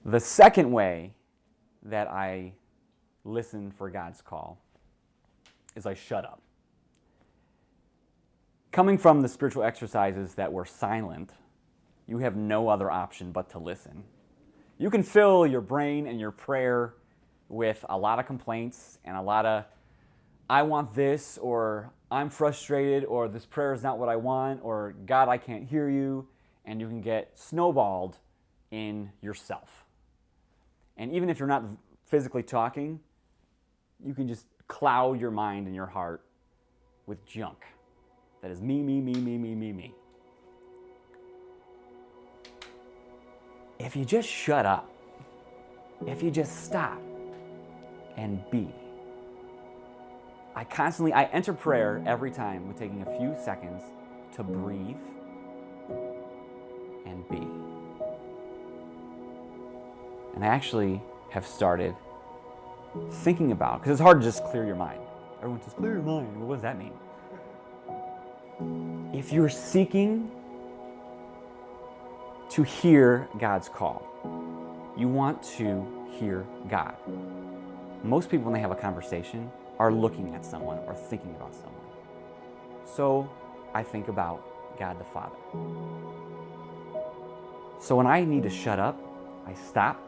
The second way that I listen for God's call is I shut up. Coming from the spiritual exercises that were silent, you have no other option but to listen. You can fill your brain and your prayer with a lot of complaints and a lot of, I want this, or I'm frustrated, or this prayer is not what I want, or God, I can't hear you, and you can get snowballed in yourself. And even if you're not physically talking, you can just cloud your mind and your heart with junk. That is me, me, me, me, me, me, me. If you just shut up, if you just stop and be. I enter prayer every time with taking a few seconds to breathe and be. And I actually have started thinking about, because it's hard to just clear your mind. Everyone says, clear your mind. Well, what does that mean? If you're seeking to hear God's call, you want to hear God. Most people, when they have a conversation, are looking at someone or thinking about someone. So I think about God the Father. So when I need to shut up, I stop,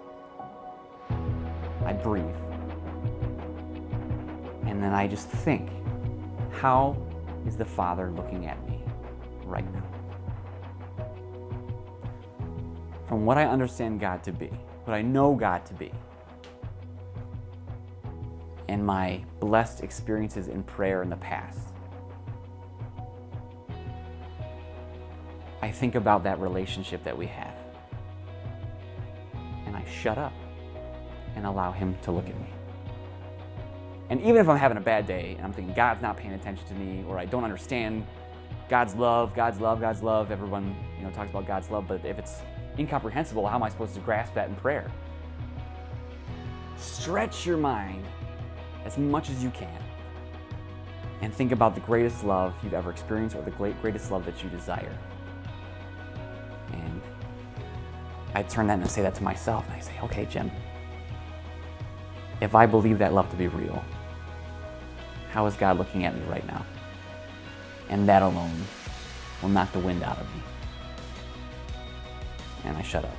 I breathe, and then I just think, how is the Father looking at me right now? From what I understand God to be, what I know God to be, and my blessed experiences in prayer in the past, I think about that relationship that we have. And I shut up and allow Him to look at me. And even if I'm having a bad day and I'm thinking God's not paying attention to me, or I don't understand God's love, everyone talks about God's love, but if it's incomprehensible, how am I supposed to grasp that in prayer? Stretch your mind as much as you can and think about the greatest love you've ever experienced, or the greatest love that you desire. And I turn that and say that to myself, and I say, okay, Jim, if I believe that love to be real, how is God looking at me right now? And that alone will knock the wind out of me. And I shut up.